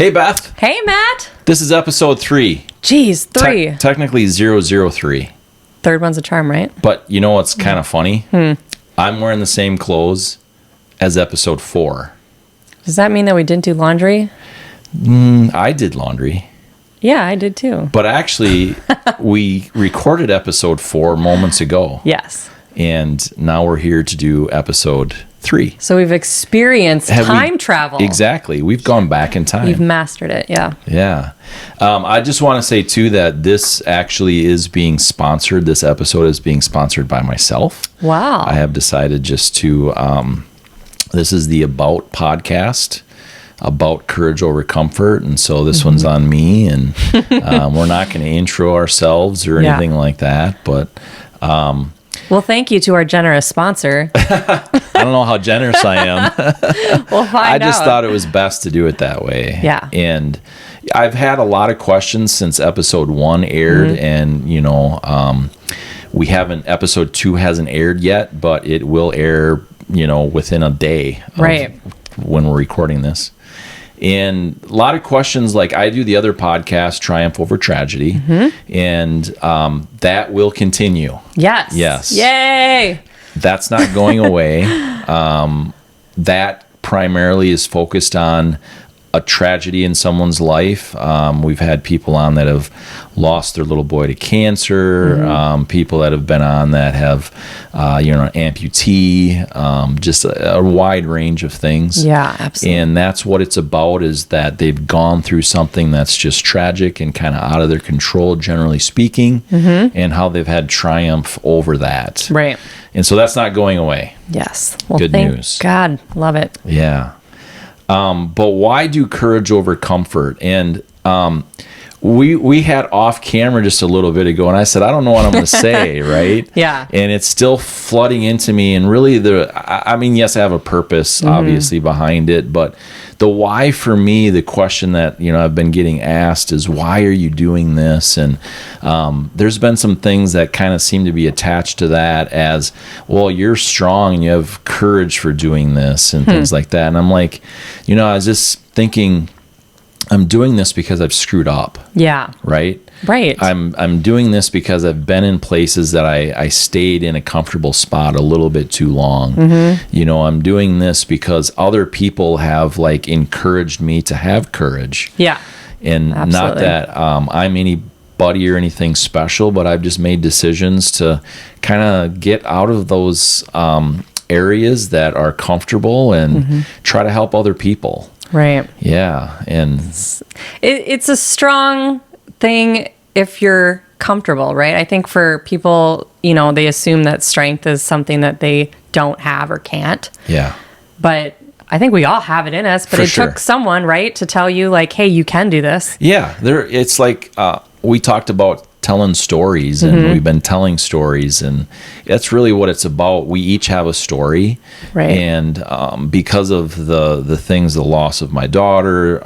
Hey, Beth. Hey, Matt. This is episode 3. Jeez, 3. Technically 003. Third one's a charm, right? But you know what's kind of funny? I'm wearing the same clothes as episode 4. Does that mean that we didn't do laundry? I did laundry. Yeah, I did too. But actually, we recorded episode 4 moments ago. Yes. And now we're here to do episode 3. So we've experienced time travel. Exactly. We've gone back in time. We've mastered it, yeah. Yeah. I just want to say, too, that this actually is being sponsored. This episode is being sponsored by myself. Wow. I have decided just to, this is the About podcast, About Courage Over Comfort. And so this one's on me. And we're not going to intro ourselves or anything like that. But well, thank you to our generous sponsor. I don't know how generous I am. We'll find out. I just thought it was best to do it that way. Yeah. And I've had a lot of questions since episode 1 aired, and we haven't. Episode 2 hasn't aired yet, but it will air, within a day. Right. When we're recording this. And a lot of questions, like I do the other podcast, Triumph Over Tragedy, and that will continue. Yes. Yes. Yay. That's not going away. That primarily is focused on a tragedy in someone's life. We've had people on that have lost their little boy to cancer, people that have been on that have, an amputee, just a wide range of things. Yeah, absolutely. And that's what it's about, is that they've gone through something that's just tragic and kind of out of their control, generally speaking, and how they've had triumph over that. Right. And so that's not going away. Yes. Well, Good thank news. God. Love it. Yeah. But why do courage over comfort? And we had off camera just a little bit ago, and I said, I don't know what I'm going to say, right? Yeah. And it's still flooding into me. And really, yes, I have a purpose, obviously, behind it. But the why for me, the question that, I've been getting asked is, why are you doing this? And there's been some things that kind of seem to be attached to that as, well, you're strong and you have courage for doing this and things like that. And I'm like, I was just thinking, I'm doing this because I've screwed up. Yeah. Right? Right. I'm doing this because I've been in places that I stayed in a comfortable spot a little bit too long. I'm doing this because other people have encouraged me to have courage. Yeah. And Absolutely. not that I'm anybody or anything special, but I've just made decisions to kind of get out of those areas that are comfortable and try to help other people. Right. Yeah. And it's a strong thing if you're comfortable, right? I think for people, they assume that strength is something that they don't have or can't. yeah. But I think we all have it in us, but For it sure. took someone, right, to tell you hey, you can do this. Yeah, it's like we talked about telling stories, and we've been telling stories, and that's really what it's about. We each have a story, Right. And because of the things, the loss of my daughter,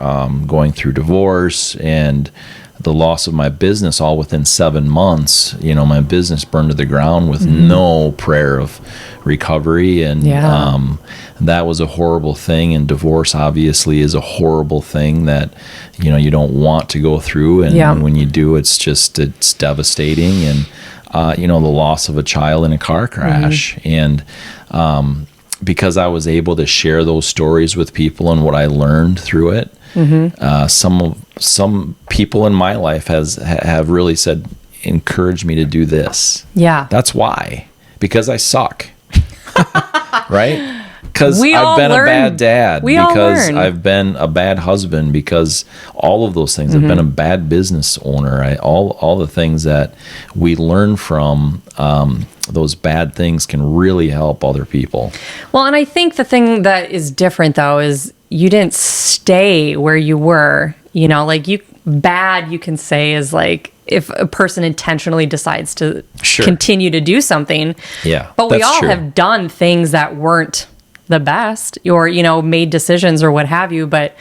going through divorce, and the loss of my business, all within 7 months, my business burned to the ground with no prayer of recovery, and that was a horrible thing. And divorce obviously is a horrible thing that you don't want to go through, and when you do, it's devastating. And the loss of a child in a car crash, and because I was able to share those stories with people and what I learned through it, some people in my life have really said, encouraged me to do this. Yeah. That's why. Because I suck. Right? Because I've been a bad dad. Because I've been a bad husband. Because all of those things. I've been a bad business owner. All the things that we learn from those bad things can really help other people. Well, and I think the thing that is different, though, is you didn't stay where you were. You can say is if a person intentionally decides to continue to do something. Yeah. But we all have done things that weren't the best, or, made decisions or what have you. But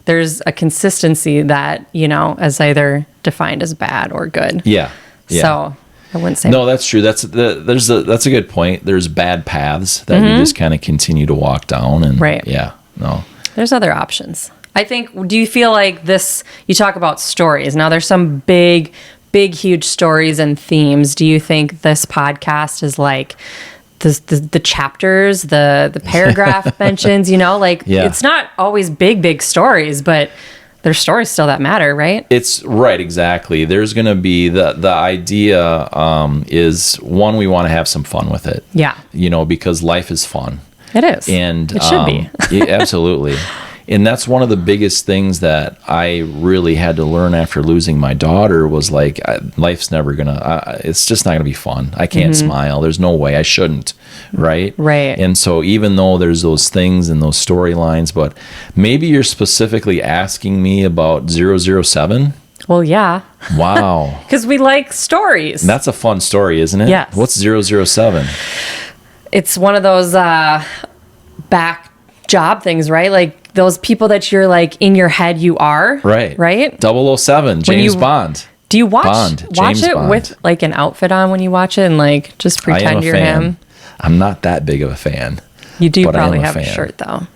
there's a consistency that, is either defined as bad or good. Yeah. So I wouldn't say. No, that's true. That's a good point. There's bad paths that you just kind of continue to walk down, and Right. Yeah. No. There's other options. I think, do you feel like this, you talk about stories. Now there's some big, huge stories and themes. Do you think this podcast is like the chapters, the paragraph mentions, it's not always big stories, but there's stories still that matter, right? It's right, exactly. There's going to be the idea is one, we want to have some fun with it. Yeah. Because life is fun. It is. And it should be. Yeah, absolutely. And that's one of the biggest things that I really had to learn after losing my daughter was like, life's never going to, it's just not going to be fun. I can't smile. There's no way I shouldn't. Right. Right. And so even though there's those things and those storylines, but maybe you're specifically asking me about 007. Well, yeah. Wow. Because we like stories. That's a fun story, isn't it? Yes. What's 007? It's one of those back job things, right? Like those people that you're like in your head you are. Right. Right? 007, James Bond. Do you watch James it Bond. with like an outfit on when you watch it and like just pretend you're him? I'm not that big of a fan. You do but probably I am have a fan. shirt though.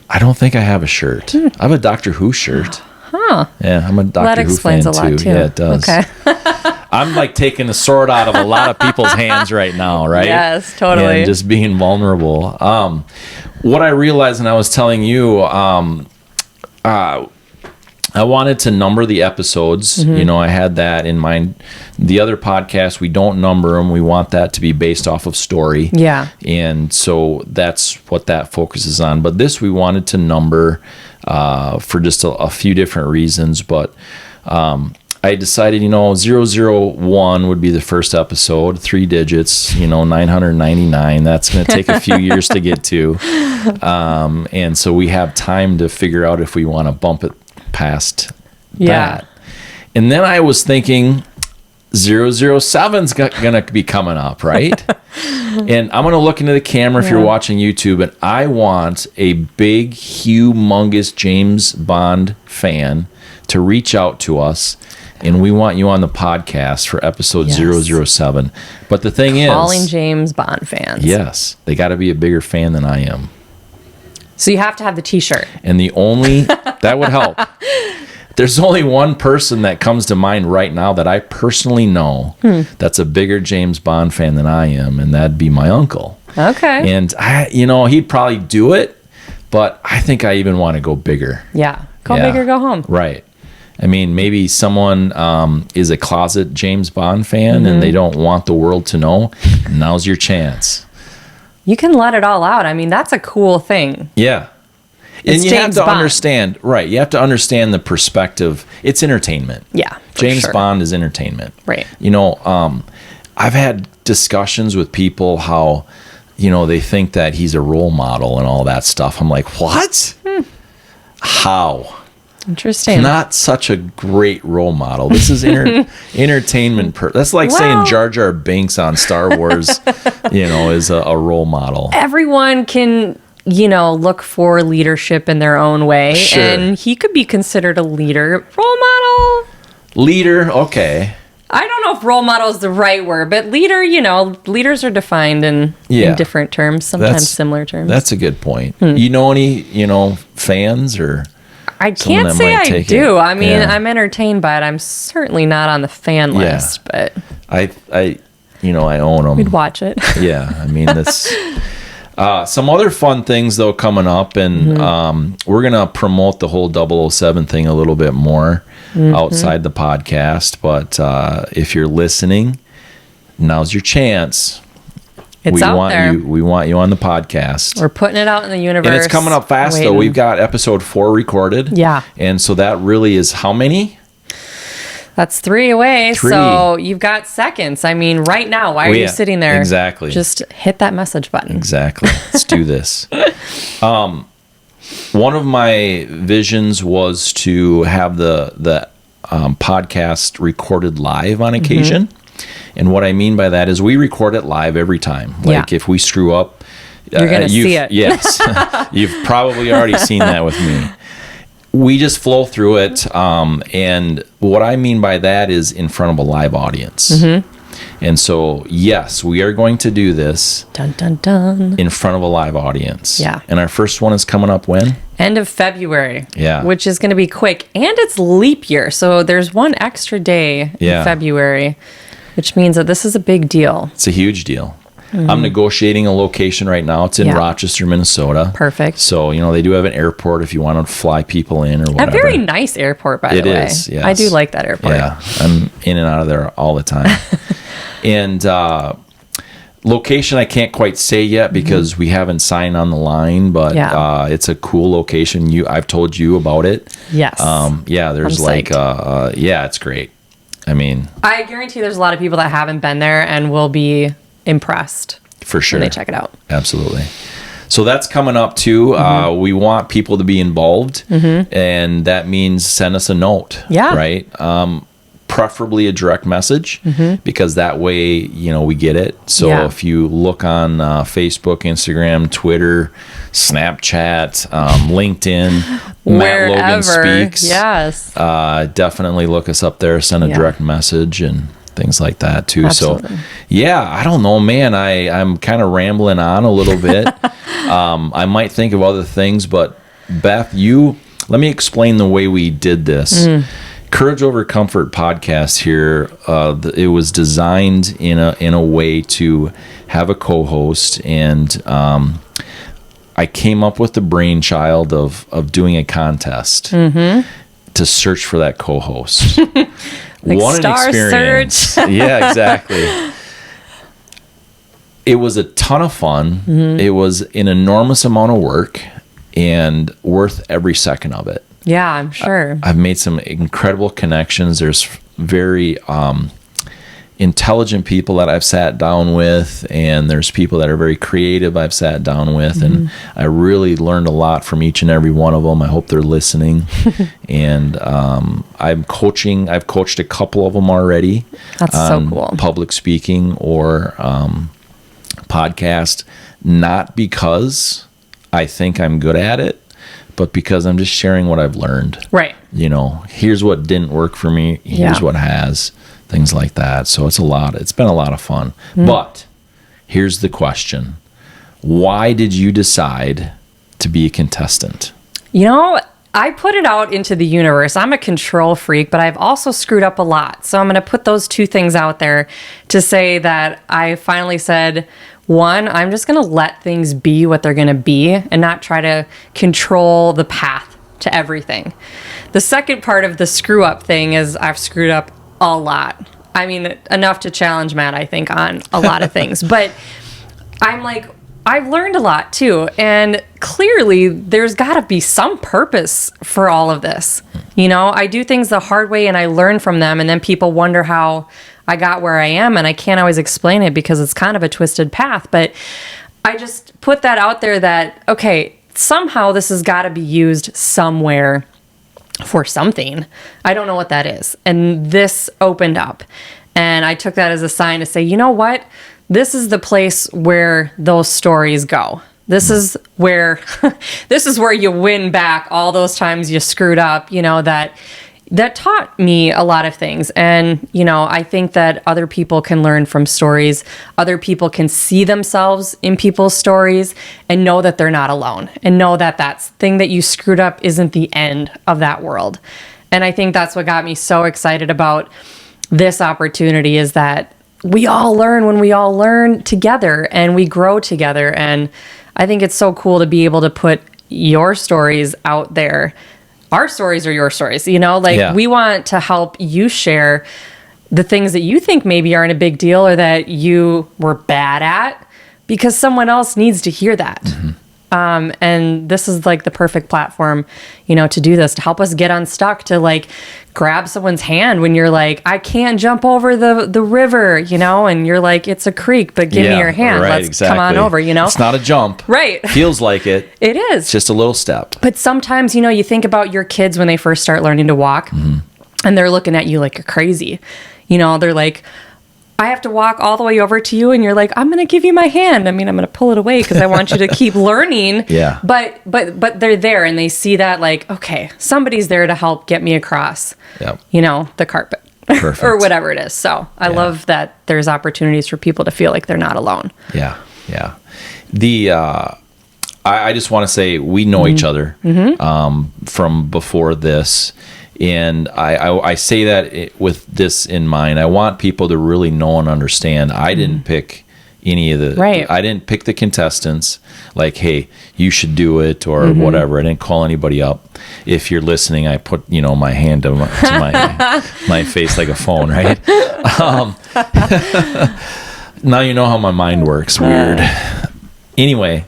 I don't think I have a shirt. I have a Doctor Who shirt. Huh. Yeah, I'm a Doctor That Who explains fan a lot too. Yeah, it does. Okay. I'm like taking the sword out of a lot of people's hands right now, right? Yes, totally. And just being vulnerable. What I realized, and I was telling you, I wanted to number the episodes. I had that in mind. The other podcasts, we don't number them. We want that to be based off of story. Yeah. And so that's what that focuses on. But this we wanted to number for just a few different reasons. But I decided, 001 would be the first episode, 3 digits, 999. That's going to take a few years to get to. And so we have time to figure out if we want to bump it past that. And then I was thinking 007's going to be coming up, right? And I'm going to look into the camera if you're watching YouTube, and I want a big, humongous James Bond fan to reach out to us, and we want you on the podcast for episode 007. But the thing is, calling James Bond fans. Yes, they got to be a bigger fan than I am. So you have to have the t-shirt. And that would help. There's only one person that comes to mind right now that I personally know that's a bigger James Bond fan than I am, and that'd be my uncle. Okay. And he'd probably do it, but I think I even want to go bigger. Yeah. Go big or go home. Right. I mean, maybe someone is a closet James Bond fan and they don't want the world to know. Now's your chance. You can let it all out. I mean, that's a cool thing. Yeah. It's and you James have to Bond. understand, right? You have to understand the perspective. It's entertainment. Yeah. James Bond is entertainment. Right. I've had discussions with people how, they think that he's a role model and all that stuff. I'm like, what? How? Interesting. Not such a great role model. This is entertainment. That's like saying Jar Jar Binks on Star Wars, is a role model. Everyone can, look for leadership in their own way. Sure. And he could be considered a leader. Role model? Leader, okay. I don't know if role model is the right word, but leader, leaders are defined in different terms, sometimes similar terms. That's a good point. You know any, fans or... I can't that say might I take do. it. I mean, I'm entertained by it. I'm certainly not on the fan list, but I own them. we'd watch it. Yeah, I mean, that's some other fun things though coming up, and we're gonna promote the whole 007 thing a little bit more outside the podcast. But if you're listening, now's your chance. It's out there. We want you on the podcast. We're putting it out in the universe. And it's coming up fast, though. We've got episode 4 recorded. Yeah. And so that really is how many? That's 3 away. 3. So you've got seconds. I mean, right now, why are you sitting there? Exactly. Just hit that message button. Exactly. Let's do this. One of my visions was to have the podcast recorded live on occasion. And what I mean by that is we record it live every time. Like if we screw up, you're going to see it. Yes. You've probably already seen that with me. We just flow through it. And what I mean by that is in front of a live audience. And so, yes, we are going to do this Dun, dun, dun. in front of a live audience. Yeah. And our first one is coming up when? End of February. Yeah. Which is going to be quick. And it's leap year. So there's one extra day Yeah. in February, which means that this is a big deal. It's a huge deal. I'm negotiating a location right now. It's in Yeah. Rochester, Minnesota. Perfect. So, they do have an airport if you want to fly people in or whatever. A very nice airport, by the way. It is, yes. I do like that airport. Yeah, I'm in and out of there all the time. And location, I can't quite say yet because we haven't signed on the line, but Yeah. it's a cool location. I've told you about it. Yes. There's I'm like, psyched. it's great. I mean, I guarantee there's a lot of people that haven't been there and will be impressed for sure. when they check it out. Absolutely. So that's coming up too. We want people to be involved, and that means send us a note. Yeah. Right. Preferably a direct message, because that way we get it. So Yeah. if you look on Facebook, Instagram, Twitter, Snapchat, LinkedIn, Matt Logan Wherever. Speaks. Yes. Definitely look us up there. Send a Yeah. direct message and things like that too. Absolutely. So yeah, I don't know, man. I'm kind of rambling on a little bit. I might think of other things, but Beth, let me explain the way we did this. Courage Over Comfort podcast here. It was designed in a way to have a co-host, and I came up with the brainchild of doing a contest to search for that co-host. Like What Star an experience. Search. Yeah, exactly. It was a ton of fun. It was an enormous amount of work and worth every second of it. Yeah, I'm sure. I've made some incredible connections. There's very intelligent people that I've sat down with, and there's people that are very creative I've sat down with, and I really learned a lot from each and every one of them. I hope they're listening. And I've coached a couple of them already. That's so on cool. Public speaking or podcast, not because I think I'm good at it, but because I'm just sharing what I've learned. Right. Here's what didn't work for me. Here's Yeah. what has, things like that. So it's been a lot of fun. But here's the question. Why did you decide to be a contestant? I put it out into the universe. I'm a control freak, but I've also screwed up a lot. So I'm going to put those two things out there to say that I finally said, one, I'm just going to let things be what they're going to be and not try to control the path to everything. The second part of the screw up thing is I've screwed up a lot. I mean, enough to challenge Matt, I think, on a lot of things. But I'm like, I've learned a lot too. And clearly there's got to be some purpose for all of this. I do things the hard way and I learn from them. And then people wonder how I got where I am. And I can't always explain it because it's kind of a twisted path. But I just put that out there that, okay, somehow this has got to be used somewhere for something. I don't know what that is. And this opened up. And I took that as a sign to say, you know what? This is the place where those stories go. This is where you win back all those times you screwed up, that taught me a lot of things. And, I think that other people can learn from stories. Other people can see themselves in people's stories and know that they're not alone and know that that thing that you screwed up isn't the end of that world. And I think that's what got me so excited about this opportunity is that we all learn when we all learn together and we grow together. And I think it's so cool to be able to put your stories out there. Our stories are your stories, Yeah. We want to help you share the things that you think maybe aren't a big deal or that you were bad at because someone else needs to hear that. And this is like the perfect platform, to do this, to help us get unstuck, to grab someone's hand when you're like, I can't jump over the river, and you're like, it's a creek, but give me your hand. Right, Let's come on over, It's not a jump. Right. Feels like it. It is. It's just a little step. But sometimes, you think about your kids when they first start learning to walk and they're looking at you like you're crazy. They're like, I have to walk all the way over to you. And you're like, I'm going to give you my hand. I mean, I'm going to pull it away because I want you to keep learning. Yeah. But they're there and they see that okay, somebody's there to help get me across, Yep. the carpet. Perfect. or whatever it is. So I love that there's opportunities for people to feel like they're not alone. Yeah. Yeah. I just want to say we know each other from before this. And I say that with this in mind. I want people to really know and understand I didn't pick any of the, Right. I didn't pick the contestants like, hey, you should do it or whatever. I didn't call anybody up. If you're listening, I put, my hand to my face like a phone, right? Now you know how my mind works. Weird. Anyway,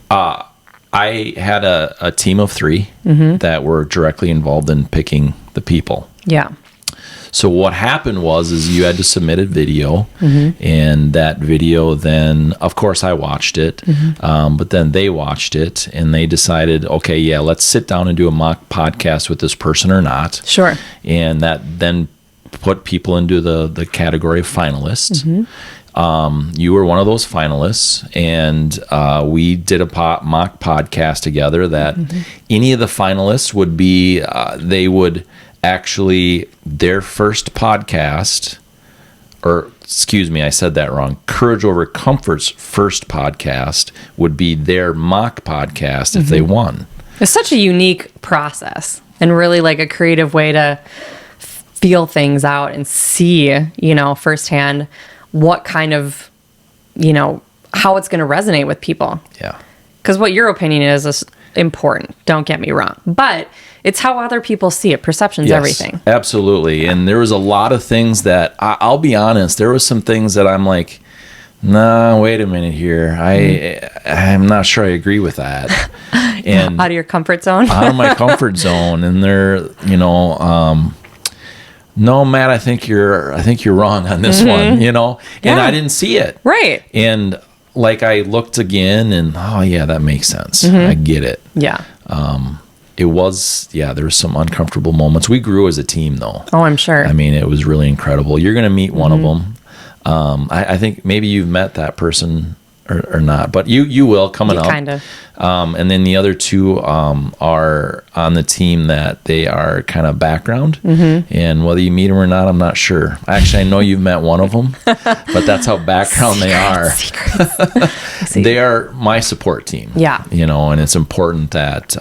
I had a team of 3 that were directly involved in picking the people. Yeah. So what happened is you had to submit a video, and that video then, of course, I watched it, but then they watched it, and they decided, okay, yeah, let's sit down and do a mock podcast with this person or not. Sure. And that then put people into the category of finalists. You were one of those finalists, and we did a mock podcast together that any of the finalists would be, they would actually, their first podcast, or excuse me, I said that wrong. Courage Over Comfort's first podcast would be their mock podcast if they won. It's such a unique process and really like a creative way to feel things out and see, firsthand what kind of, how it's going to resonate with people. Yeah. Because what your opinion is important. Don't get me wrong. But it's how other people see it. Perception's everything. Absolutely. And there was a lot of things that, I'll be honest, there was some things that I'm like, nah, wait a minute here. I'm not sure I agree with that. And out of your comfort zone. out of my comfort zone. And they're, no, Matt, I think you're wrong on this one, and I didn't see it. Right. And like I looked again and, oh yeah, that makes sense. I get it. Yeah. It was, there were some uncomfortable moments. We grew as a team though. Oh, I'm sure. I mean, it was really incredible. You're going to meet one of them. I think maybe you've met that person or not, but you will coming up. Kind of. And then the other 2 are on the team that they are kind of background. And whether you meet them or not, I'm not sure. Actually, I know you've met one of them, but that's how background they are. They are my support team. Yeah. And it's important that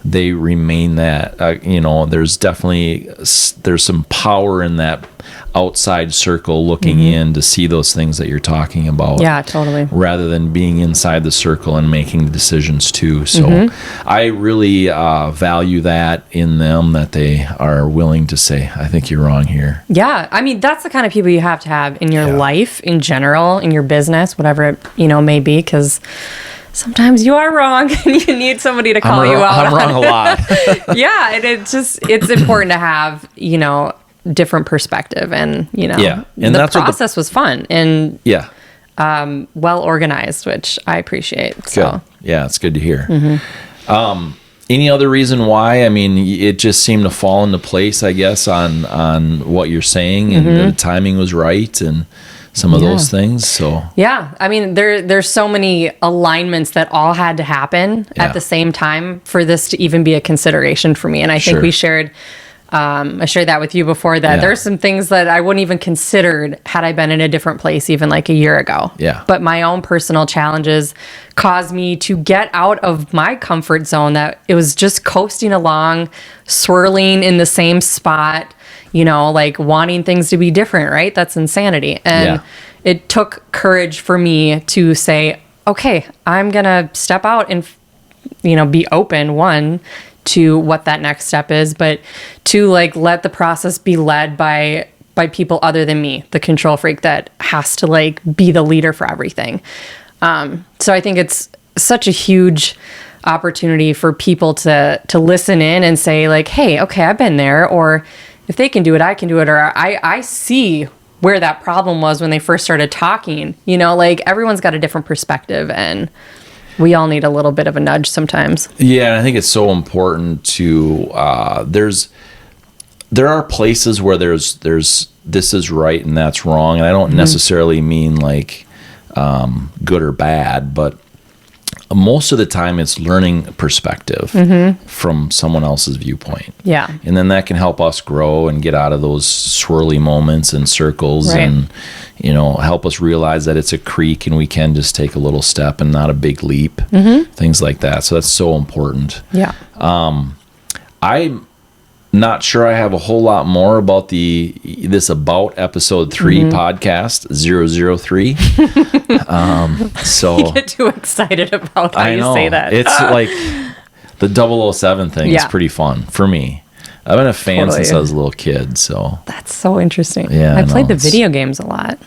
they remain that, there's some power in that outside circle looking in to see those things that you're talking about. Yeah, totally. Rather than being inside the circle and making the decisions too. So I really value that in them, that they are willing to say, I think you're wrong here. Yeah. I mean, that's the kind of people you have to have in your life in general, in your business, whatever it, may be, because sometimes you are wrong and you need somebody to call you out. I'm wrong a lot. Yeah. And it's important to have, different perspective and, and the that's process was fun and yeah, well organized, which I appreciate. good. So Yeah, it's good to hear. Any other reason why? I mean, it just seemed to fall into place, I guess, on what you're saying, and the timing was right and some of those things. So yeah, I mean, there's so many alignments that all had to happen at the same time for this to even be a consideration for me. And I think we shared, I shared that with you before, that there's some things that I wouldn't even considered had I been in a different place even like a year ago. Yeah. But my own personal challenges caused me to get out of my comfort zone, that it was just coasting along, swirling in the same spot, like wanting things to be different, right? That's insanity. And it took courage for me to say, okay, I'm going to step out and, be open, to what that next step is, but to let the process be led by people other than me, the control freak that has to be the leader for everything. So I think it's such a huge opportunity for people to listen in and say hey, okay, I've been there, or if they can do it, I can do it, or I see where that problem was when they first started talking. Everyone's got a different perspective, and we all need a little bit of a nudge sometimes. Yeah, and I think it's so important to there are places where there's this is right and that's wrong, and I don't necessarily mean good or bad, but most of the time it's learning perspective from someone else's viewpoint. Yeah. And then that can help us grow and get out of those swirly moments and circles Right. and, help us realize that it's a creek and we can just take a little step and not a big leap, things like that. So that's so important. Yeah. I'm not sure I have a whole lot more about this About Episode 3 podcast, 003. So You get too excited about how I know. you say that. It's like the 007 thing is Yeah. pretty fun for me. I've been a fan Totally. since I was a little kid, so That's so interesting. Yeah, I I played know, the it's- video games a lot.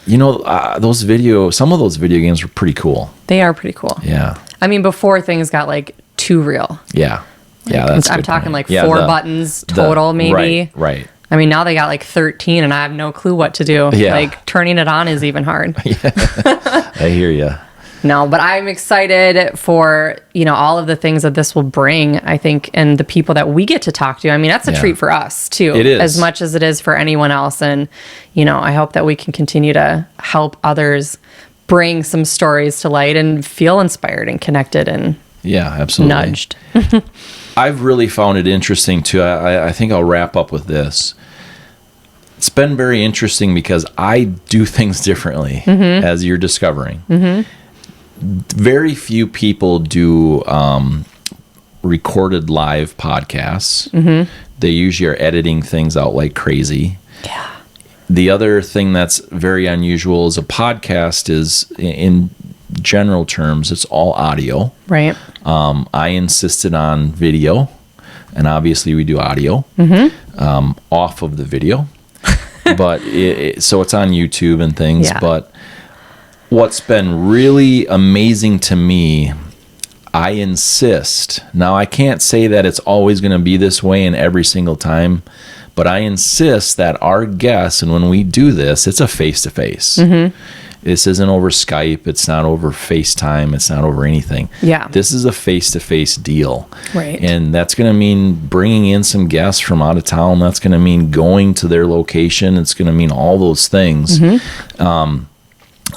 some of those video games were pretty cool. They are pretty cool. Yeah, I mean, before things got like too real. yeah, yeah. That's a I'm good talking point. like Yeah, 4 buttons total, maybe. Right. I mean, now they got like 13 and I have no clue what to do. Yeah. Like turning it on is even hard. I hear you. No, but I'm excited for, all of the things that this will bring, I think, and the people that we get to talk to. I mean, that's a Yeah. treat for us too. It is. As much as it is for anyone else. And, I hope that we can continue to help others bring some stories to light and feel inspired and connected and Yeah, absolutely. nudged. I've really found it interesting too. I think I'll wrap up with this. It's been very interesting because I do things differently, as you're discovering. Very few people do recorded live podcasts. They usually are editing things out like crazy. Yeah. The other thing that's very unusual is a podcast is, in general terms, it's all audio. Right. I insisted on video, and obviously we do audio off of the video. But so it's on YouTube and things. Yeah. But what's been really amazing to me, I insist. Now, I can't say that it's always going to be this way in every single time, but I insist that our guests, and when we do this, it's a face-to-face. This isn't over Skype. It's not over FaceTime. It's not over anything. Yeah. This is a face-to-face deal. Right. And that's going to mean bringing in some guests from out of town. That's going to mean going to their location. It's going to mean all those things.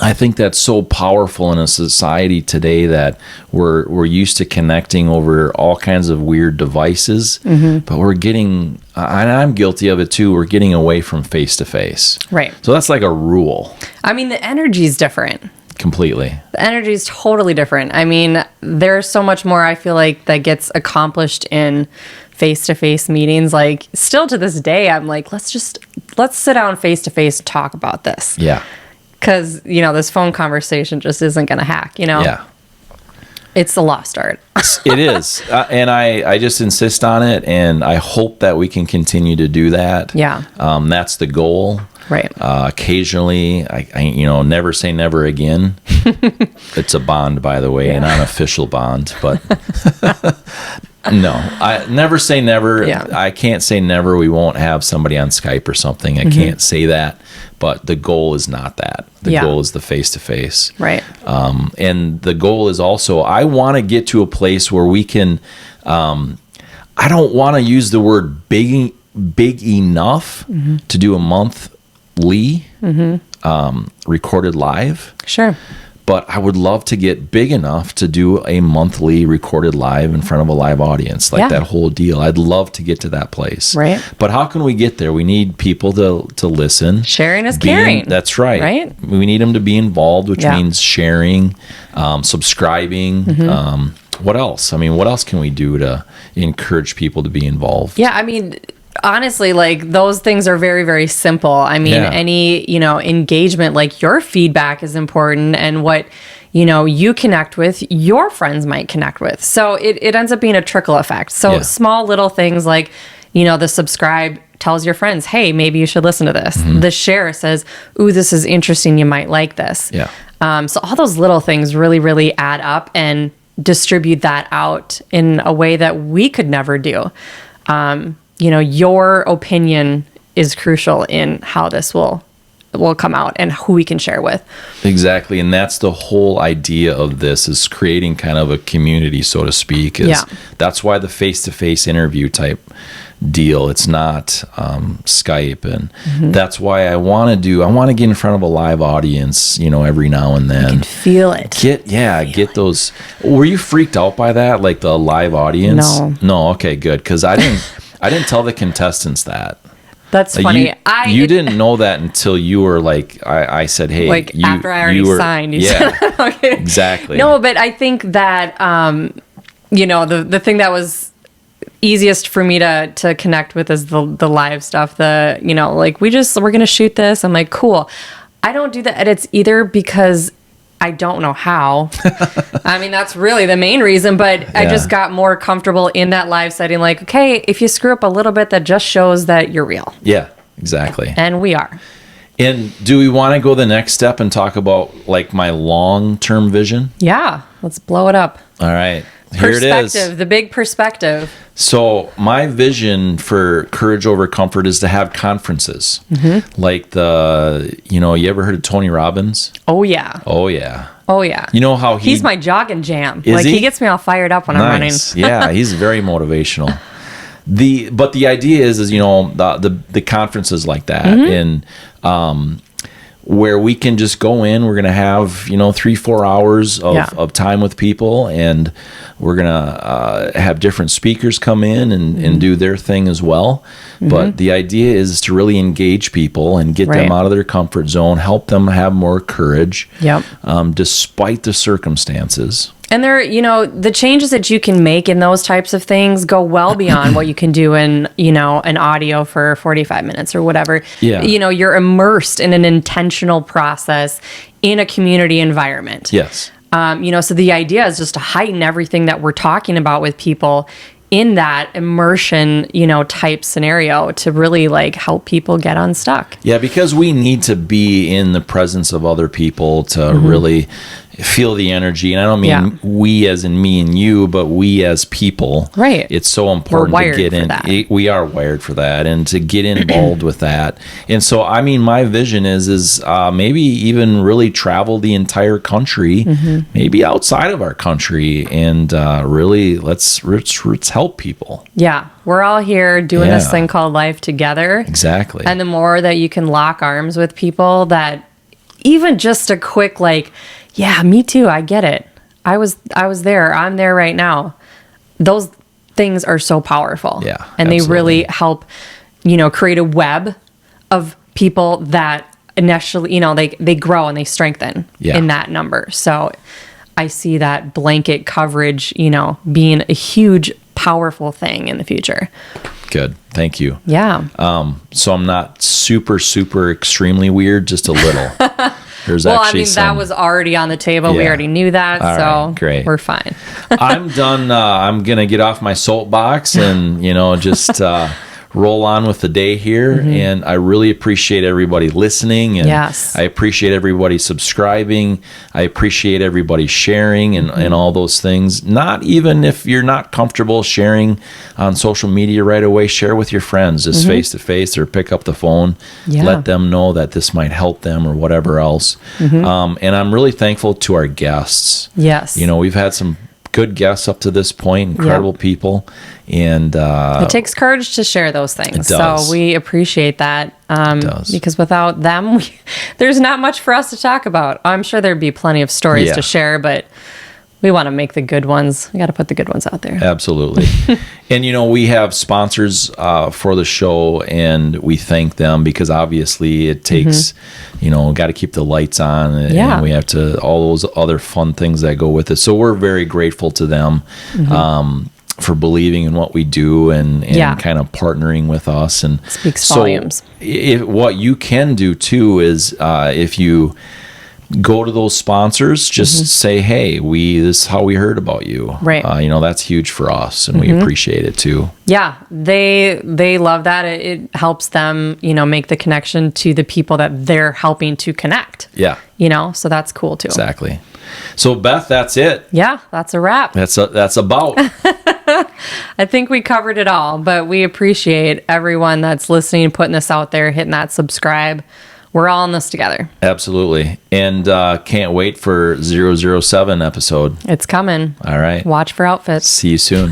I think that's so powerful in a society today that we're used to connecting over all kinds of weird devices, but we're getting, and I'm guilty of it too, we're getting away from face-to-face. Right. So that's like a rule I mean, the energy is different. completely. The energy is totally different. I mean, there's so much more I feel like that gets accomplished in face-to-face meetings. Like still to this day, I'm like, let's sit down face-to-face and talk about this. Yeah. Because, this phone conversation just isn't going to hack, Yeah. It's a lost art. It is. And I just insist on it, and I hope that we can continue to do that. Yeah. That's the goal. Right. Occasionally, I never say never again. It's a bond, by the way, an unofficial bond, but no, I never say never. Yeah. I can't say never. We won't have somebody on Skype or something. I can't say that, but the goal is not that. The Yeah. goal is the face-to-face. Right. And the goal is also, I want to get to a place where we can, I don't want to use the word big enough to do a monthly recorded live, Sure. but I would love to get big enough to do a monthly recorded live in front of a live audience, like Yeah. that whole deal. I'd love to get to that place. Right. But how can we get there? We need people to listen. Sharing is Being- caring. That's right. Right? We need them to be involved, which Yeah. means sharing, subscribing. What else? I mean, what else can we do to encourage people to be involved? Yeah, I mean, honestly, like those things are very, very simple. I mean, Yeah. any, engagement, like your feedback is important and what, you connect with, your friends might connect with. So it ends up being a trickle effect. So Yeah. small little things like, the subscribe tells your friends, hey, maybe you should listen to this. The share says, ooh, this is interesting. You might like this. Yeah. So all those little things really, really add up and distribute that out in a way that we could never do. Your opinion is crucial in how this will will come out and who we can share with. Exactly. And that's the whole idea of this, is creating kind of a community, so to speak. Yeah. That's why the face-to-face interview type deal, it's not Skype. And that's why I want to get in front of a live audience, every now and then. Feel it. Get those. Were you freaked out by that? Like the live audience? No. Okay, good. Cause I didn't tell the contestants that. That's funny. You didn't know that until you were like, I said, hey, like after I already signed. You said, okay. Exactly. No, but I think that, the thing that was easiest for me to connect with is the live stuff. We're going to shoot this. I'm like, cool. I don't do the edits either because I don't know how. I mean, that's really the main reason, but I just got more comfortable in that live setting. Like, okay, if you screw up a little bit, that just shows that you're real. Yeah, exactly. And we are. And do we want to go the next step and talk about like my long-term vision? Yeah, let's blow it up. All right. Here it is. Perspective, the big perspective. So my vision for Courage Over Comfort is to have conferences. Like you ever heard of Tony Robbins? Oh, yeah. Oh, yeah. Oh, yeah. You know how he's my jogging jam. Is he? He gets me all fired up when I'm running. Yeah, he's very motivational. But the idea is the conferences like that, and where we can just go in, we're going to have 3-4 hours of time with people, and we're going to have different speakers come in and do their thing as well. But the idea is to really engage people and get them out of their comfort zone, help them have more courage, despite the circumstances. And the changes that you can make in those types of things go well beyond what you can do in, an audio for 45 minutes or whatever. Yeah. You're immersed in an intentional process in a community environment. Yes. So the idea is just to heighten everything that we're talking about with people in that immersion, type scenario to really like help people get unstuck. Yeah, because we need to be in the presence of other people to really feel the energy. And I don't mean we as in me and you, but we as people. Right. It's so important to get in. We are wired for that, and to get involved with that. And so, I mean, my vision is maybe even really travel the entire country, maybe outside of our country, and really let's help people. Yeah. We're all here doing this thing called life together. Exactly. And the more that you can lock arms with people, that even just a quick yeah, me too, I get it. I was there. I'm there right now. Those things are so powerful. Yeah. And absolutely. they really help, create a web of people that initially, they grow and they strengthen in that number. So I see that blanket coverage, being a huge, powerful thing in the future. Good. Thank you. Yeah. So I'm not super, super extremely weird, just a little. There's that was already on the table. We already knew that. All right, great. We're fine. I'm done. I'm going to get off my soapbox and, just roll on with the day here. And I really appreciate everybody listening. And I appreciate everybody subscribing. I appreciate everybody sharing and all those things. Not even if you're not comfortable sharing on social media right away, share with your friends, just face to face, or pick up the phone. Let them know that this might help them or whatever else. And I'm really thankful to our guests. Yes. We've had some good guests up to this point, incredible people. And it takes courage to share those things. It does. So we appreciate that. It does. Because without them, there's not much for us to talk about. I'm sure there'd be plenty of stories to share, but we want to make the good ones. We got to put the good ones out there. Absolutely. And, we have sponsors for the show, and we thank them because obviously it takes, got to keep the lights on, and we have to, all those other fun things that go with it. So we're very grateful to them for believing in what we do and kind of partnering with us. And speaks volumes. What you can do too is if you go to those sponsors, just say, hey, this is how we heard about you. Right. That's huge for us, and we appreciate it too. Yeah, they love that. It helps them, make the connection to the people that they're helping to connect. Yeah. So that's cool too. Exactly. So Beth, that's it. Yeah, that's a wrap. That's about. I think we covered it all, but we appreciate everyone that's listening, putting this out there, hitting that subscribe. we're all in this together. Absolutely. And can't wait for 007 episode. It's coming. All right. Watch for outfits. See you soon.